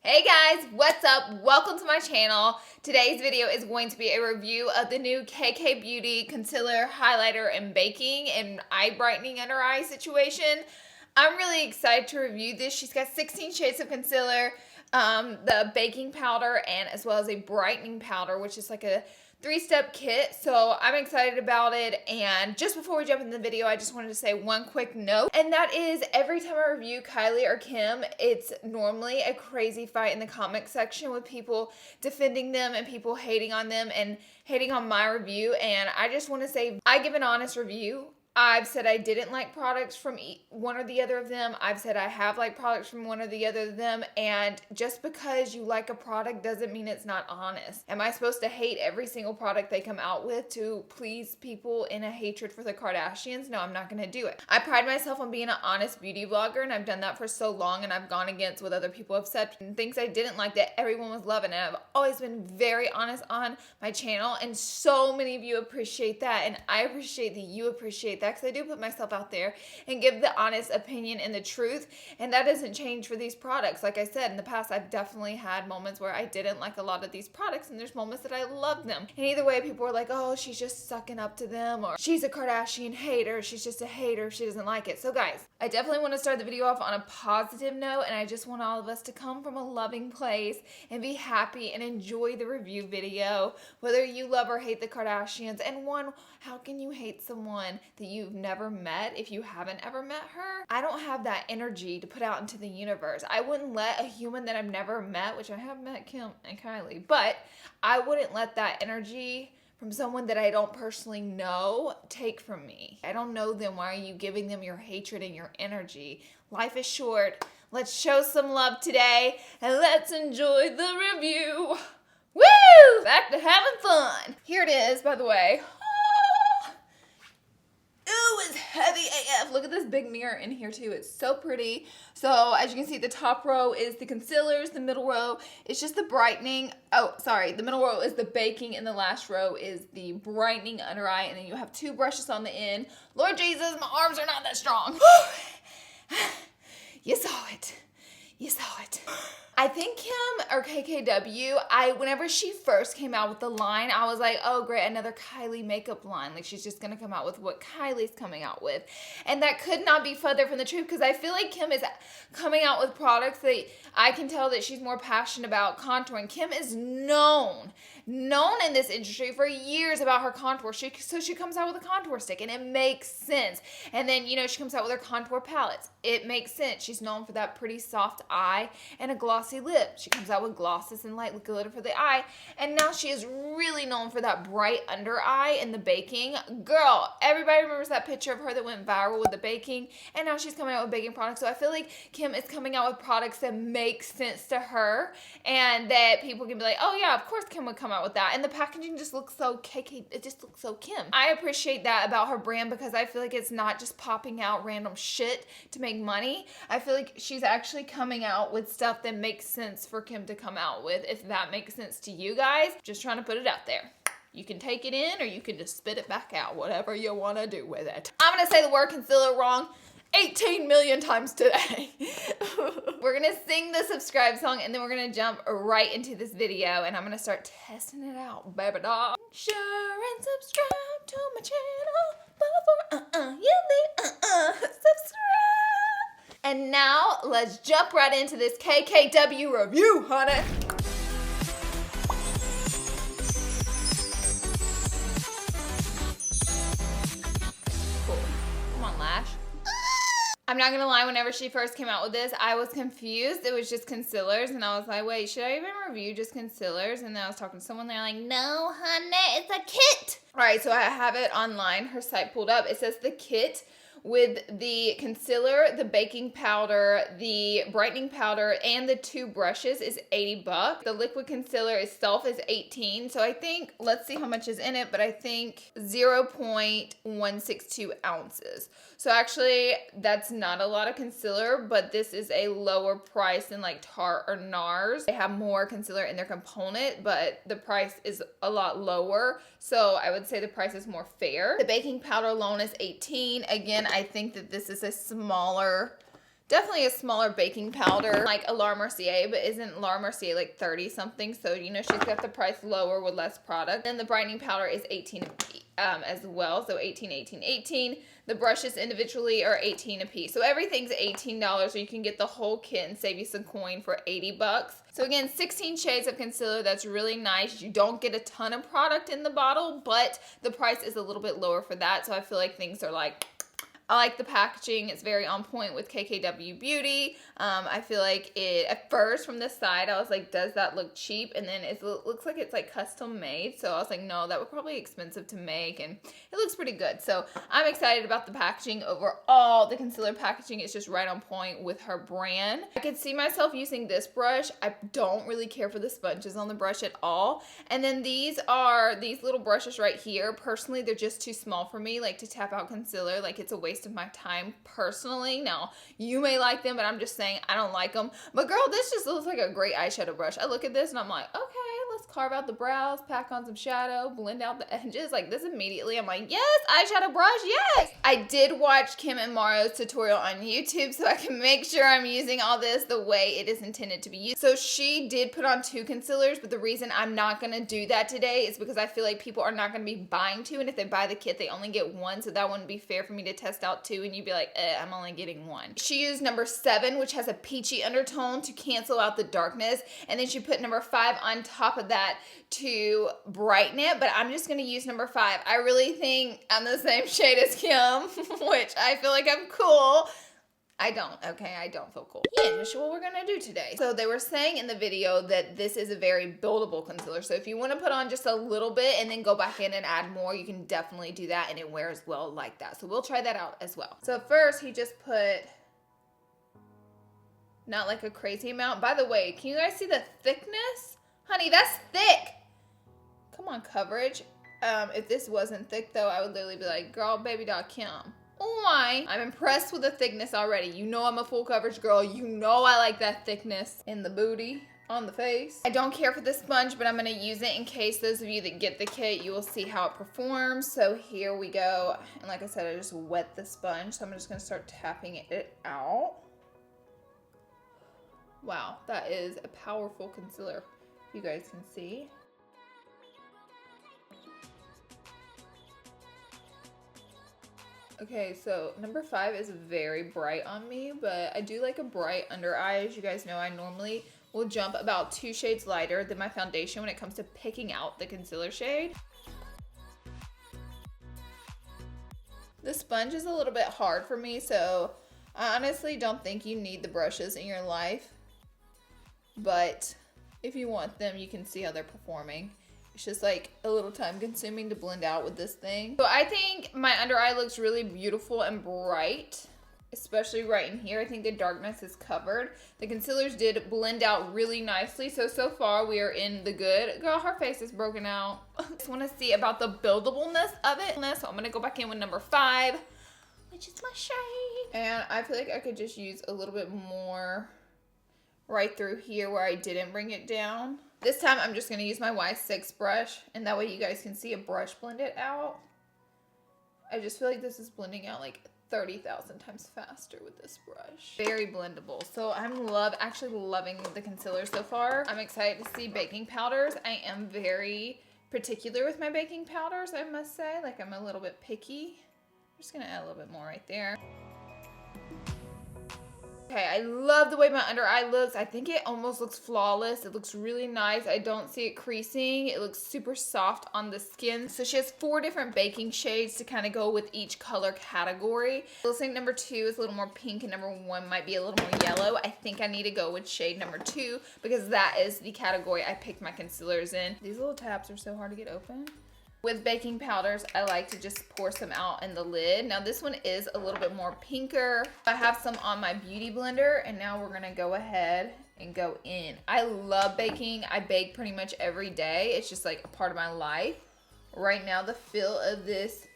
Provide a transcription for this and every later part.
Hey guys, what's up? Welcome to my channel. Today's video is going to be a review of the new KK Beauty Concealer, Highlighter, and Baking and Eye Brightening Under Eye situation. I'm really excited to review this. She's got 16 shades of concealer, the baking powder, and as well as a brightening powder, which is like a 3-step kit, so I'm excited about it. And just before we jump into the video, I just wanted to say one quick note, and that is every time I review Kylie or Kim, it's normally a crazy fight in the comment section with people defending them and people hating on them and hating on my review. And I just want to say I give an honest review. I've said I didn't like products from one or the other of them. I've said I have liked products from one or the other of them. And just because you like a product doesn't mean it's not honest. Am I supposed to hate every single product they come out with to please people in a hatred for the Kardashians? No, I'm not going to do it. I pride myself on being an honest beauty vlogger, and I've done that for so long, and I've gone against what other people have said and things I didn't like that everyone was loving. And I've always been very honest on my channel, and so many of you appreciate that. And I appreciate that you appreciate that, because I do put myself out there and give the honest opinion and the truth, and that doesn't change for these products. Like I said, in the past, I've definitely had moments where I didn't like a lot of these products, and there's moments that I love them. And either way, people are like, oh, she's just sucking up to them, or she's a Kardashian hater, she's just a hater, she doesn't like it. So guys, I definitely want to start the video off on a positive note, and I just want all of us to come from a loving place and be happy and enjoy the review video, whether you love or hate the Kardashians. And one, how can you hate someone that you've never met if you haven't ever met her? I don't have that energy to put out into the universe. I wouldn't let a human that I've never met, which I have met Kim and Kylie, but I wouldn't let that energy from someone that I don't personally know take from me. I don't know them. Why are you giving them your hatred and your energy? Life is short. Let's show some love today and let's enjoy the review. Woo! Back to having fun. Here it is, by the way. Ooh, it's heavy AF. Look at this big mirror in here too. It's so pretty. So as you can see, the top row is the concealers. The middle row is just the brightening. Oh, sorry. The middle row is the baking, and the last row is the brightening under eye. And then you have 2 brushes on the end. Lord Jesus, my arms are not that strong. You saw it. You saw it. I think Kim or KKW, whenever she first came out with the line, I was like, oh great, another Kylie makeup line. Like she's just gonna come out with what Kylie's coming out with. And that could not be further from the truth, because I feel like Kim is coming out with products that I can tell that she's more passionate about contouring. Kim is known in this industry for years about her contour. So she comes out with a contour stick, and it makes sense. And then, you know, she comes out with her contour palettes. It makes sense. She's known for that pretty soft eye and a glossy lip. She comes out with glosses and light glitter for the eye. And now she is really known for that bright under eye and the baking. Girl, everybody remembers that picture of her that went viral with the baking. And now she's coming out with baking products. So I feel like Kim is coming out with products that make sense to her, and that people can be like, oh yeah, of course Kim would come out with that. And the packaging just looks so KK, it just looks so Kim. I appreciate that about her brand, because I feel like it's not just popping out random shit to make money. I feel like she's actually coming out with stuff that makes sense for Kim to come out with. If that makes sense to you guys, just trying to put it out there. You can take it in, or you can just spit it back out, whatever you want to do with it. I'm going to say the word concealer wrong 18 million times today. We're gonna sing the subscribe song, and then we're gonna jump right into this video, and I'm gonna start testing it out, baby doll. Sure and subscribe to my channel before you leave, subscribe. And now let's jump right into this KKW review, honey. Cool. Come on, Lash. I'm not gonna lie, whenever she first came out with this, I was confused. It was just concealers, and I was like, wait, should I even review just concealers? And then I was talking to someone, they're like, no, honey, it's a kit. All right, so I have it online, her site pulled up. It says the kit with the concealer, the baking powder, the brightening powder, and the 2 brushes is $80. The liquid concealer itself is $18. So I think, let's see how much is in it, but I think 0.162 ounces. So actually, that's not a lot of concealer, but this is a lower price than like Tarte or NARS. They have more concealer in their component, but the price is a lot lower. So I would say the price is more fair. The baking powder alone is $18. Again, I think that this is a smaller Definitely a smaller baking powder, like a Laura Mercier, but isn't Laura Mercier like 30 something? So, you know, she's got the price lower with less product. And the brightening powder is 18 as well. So 18, 18, 18. The brushes individually are 18 a piece. So everything's $18, so you can get the whole kit and save you some coin for 80 bucks. So again, 16 shades of concealer. That's really nice. You don't get a ton of product in the bottle, but the price is a little bit lower for that. So I feel like things are like, I like the packaging. It's very on point with KKW Beauty. I feel like it, at first from the side, I was like, does that look cheap? And then it looks like it's like custom made. So I was like, no, that would probably be expensive to make. And it looks pretty good. So I'm excited about the packaging overall. The concealer packaging is just right on point with her brand. I could see myself using this brush. I don't really care for the sponges on the brush at all. And then these are these little brushes right here. Personally, they're just too small for me, like to tap out concealer. Like it's a waste of my time personally. Now, you may like them, but I'm just saying I don't like them. But girl, this just looks like a great eyeshadow brush. I look at this and I'm like, okay, let's carve out the brows, pack on some shadow, blend out the edges. Like this immediately, I'm like, yes, eyeshadow brush, yes. I did watch Kim and Mario's tutorial on YouTube so I can make sure I'm using all this the way it is intended to be used. So she did put on 2 concealers, but the reason I'm not gonna do that today is because I feel like people are not gonna be buying 2, and if they buy the kit, they only get 1, so that wouldn't be fair for me to test out 2 and you'd be like, I'm only getting 1. She used number 7, which has a peachy undertone to cancel out the darkness, and then she put number 5 on top of that to brighten it, but I'm just gonna use number 5. I really think I'm the same shade as Kim, which I feel like I'm cool. I don't, okay, I don't feel cool. Yeah, just what we're gonna do today. So they were saying in the video that this is a very buildable concealer. So if you wanna put on just a little bit and then go back in and add more, you can definitely do that, and it wears well like that. So we'll try that out as well. So first he just put, not like a crazy amount. By the way, can you guys see the thickness? Honey, that's thick. Come on, coverage. If this wasn't thick though, I would literally be like, girl, baby doll Kim. Why? I'm impressed with the thickness already. You know I'm a full coverage girl. You know I like that thickness in the booty, on the face. I don't care for the sponge, but I'm gonna use it in case those of you that get the kit, you will see how it performs. So here we go. And like I said, I just wet the sponge. So I'm just gonna start tapping it out. Wow, that is a powerful concealer. You guys can see. Okay, so number 5 is very bright on me, but I do like a bright under eye. As you guys know, I normally will jump about 2 shades lighter than my foundation when it comes to picking out the concealer shade. The sponge is a little bit hard for me, so I honestly don't think you need the brushes in your life. But if you want them, you can see how they're performing. It's just like a little time consuming to blend out with this thing. So I think my under eye looks really beautiful and bright, especially right in here. I think the darkness is covered. The concealers did blend out really nicely. So far we are in the good. Girl, her face is broken out. I just want to see about the buildableness of it. So I'm going to go back in with number 5, which is my shade. And I feel like I could just use a little bit more right through here where I didn't bring it down. This time I'm just going to use my Y6 brush, and that way you guys can see a brush blend it out. I just feel like this is blending out like 30,000 times faster with this brush. Very blendable. So I'm actually loving the concealer so far. I'm excited to see baking powders. I am very particular with my baking powders, I must say. Like I'm a little bit picky. I'm just going to add a little bit more right there. Okay, I love the way my under eye looks. I think it almost looks flawless. It looks really nice. I don't see it creasing. It looks super soft on the skin. So she has 4 different baking shades to kind of go with each color category. It looks like number 2 is a little more pink and number 1 might be a little more yellow. I think I need to go with shade number 2 because that is the category I picked my concealers in. These little tabs are so hard to get open. With baking powders, I like to just pour some out in the lid. Now this one is a little bit more pinker. I have some on my beauty blender, and now we're gonna go ahead and go in. I love baking. I bake pretty much every day. It's just like a part of my life. Right now, the feel of this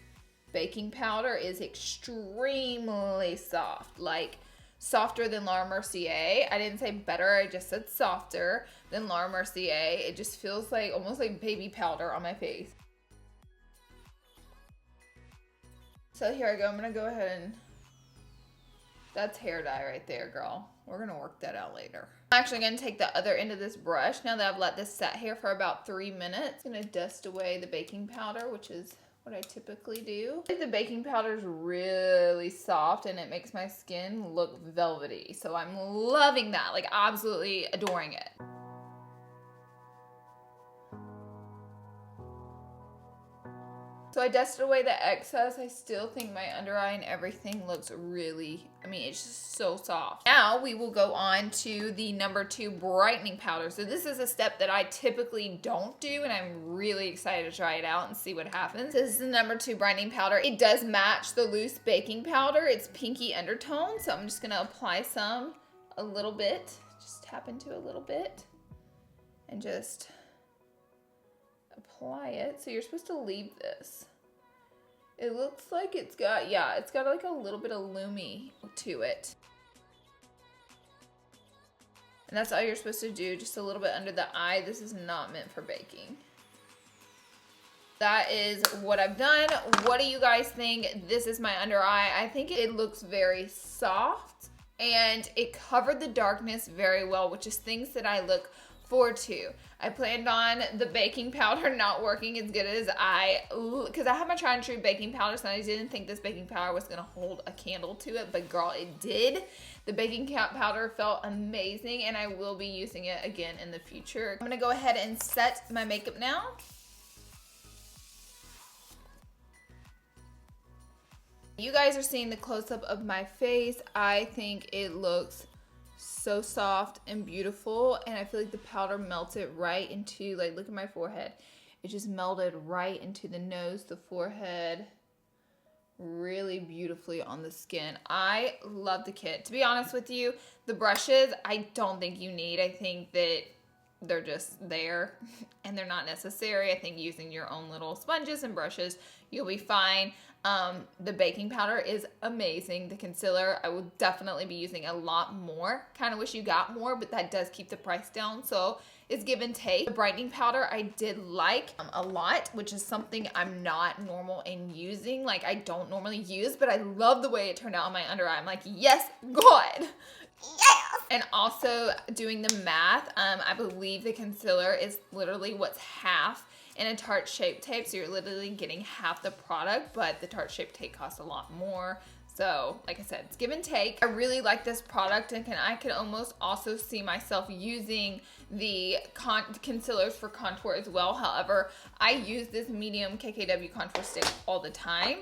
baking powder is extremely soft, like softer than Laura Mercier. I didn't say better, I just said softer than Laura Mercier. It just feels like almost like baby powder on my face. So here I go, I'm gonna go ahead and That's hair dye right there, girl. We're gonna work that out later. I'm actually gonna take the other end of this brush now that I've let this set here for about 3 minutes. I'm gonna dust away the baking powder, which is what I typically do. The baking powder is really soft and it makes my skin look velvety. So I'm loving that, like absolutely adoring it. So I dusted away the excess. I still think my under eye and everything looks really, I mean, it's just so soft. Now we will go on to the number 2 brightening powder. So this is a step that I typically don't do, and I'm really excited to try it out and see what happens. This is the number 2 brightening powder. It does match the loose baking powder. It's pinky undertone, so I'm just gonna apply some, a little bit, just tap into a little bit, and just apply it. So you're supposed to leave this. It looks like it's got, yeah, it's got like a little bit of lumi to it. And that's all you're supposed to do, just a little bit under the eye. This is not meant for baking. That is what I've done. What do you guys think? This is my under eye. I think it looks very soft and it covered the darkness very well, which is things that I look forward to. I planned on the baking powder not working as good as because I have my tried and true baking powder, so I didn't think this baking powder was gonna hold a candle to it, but girl, it did. The baking powder felt amazing, and I will be using it again in the future. I'm gonna go ahead and set my makeup now. You guys are seeing the close-up of my face. I think it looks so soft and beautiful, and I feel like the powder melted right into, like, look at my forehead. It just melted right into the nose, the forehead, really beautifully on the skin. I love the kit. To be honest with you, the brushes, I don't think you need. I think that they're just there and they're not necessary. I think using your own little sponges and brushes, you'll be fine. The baking powder is amazing. The concealer, I will definitely be using a lot more. Kind of wish you got more, but that does keep the price down. So it's give and take. The brightening powder I did like a lot, which is something I'm not normal in using. Like, I don't normally use, but I love the way it turned out on my under eye. I'm like, yes, God. Yes! And also doing the math, I believe the concealer is literally what's half in a Tarte Shape Tape, so you're literally getting half the product, but the Tarte Shape Tape costs a lot more. So, like I said, it's give and take. I really like this product, and I can almost also see myself using the concealers for contour as well. However, I use this medium KKW contour stick all the time.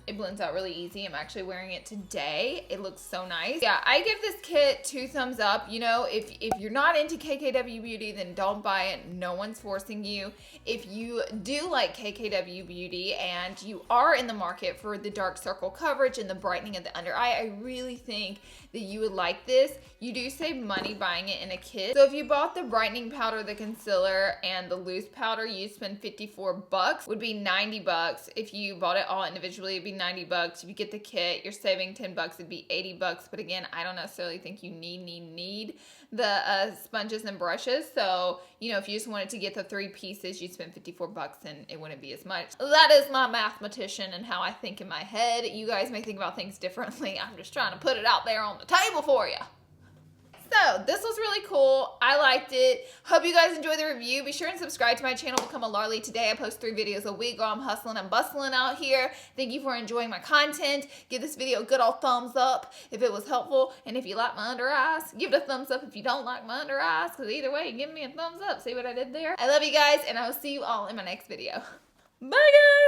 It blends out really easy. I'm actually wearing it today. It looks so nice. Yeah, I give this kit 2 thumbs up. You know, if you're not into KKW Beauty, then don't buy it. No one's forcing you. If you do like KKW Beauty and you are in the market for the dark circle coverage and the brightening of the under eye, I really think that you would like this. You do save money buying it in a kit. So if you bought the brightening powder, the concealer, and the loose powder, you spend $54, would be $90. If you bought it all individually, it'd be $90. If you get the kit, you're saving $10, it'd be $80. But again, I don't necessarily think you need the sponges and brushes. So, you know, if you just wanted to get the 3 pieces, you'd spend $54 and it wouldn't be as much. That is my mathematician and how I think in my head. You guys may think about things differently. I'm just trying to put it out there on the table for you. So this was really cool. I liked it. Hope you guys enjoyed the review. Be sure and subscribe to my channel. Become a LAURALEE today. I post 3 videos a week. Girl, I'm hustling and bustling out here. Thank you for enjoying my content. Give this video a good old thumbs up if it was helpful. And if you like my under eyes, give it a thumbs up if you don't like my under eyes. Because either way, give me a thumbs up. See what I did there? I love you guys, and I will see you all in my next video. Bye, guys.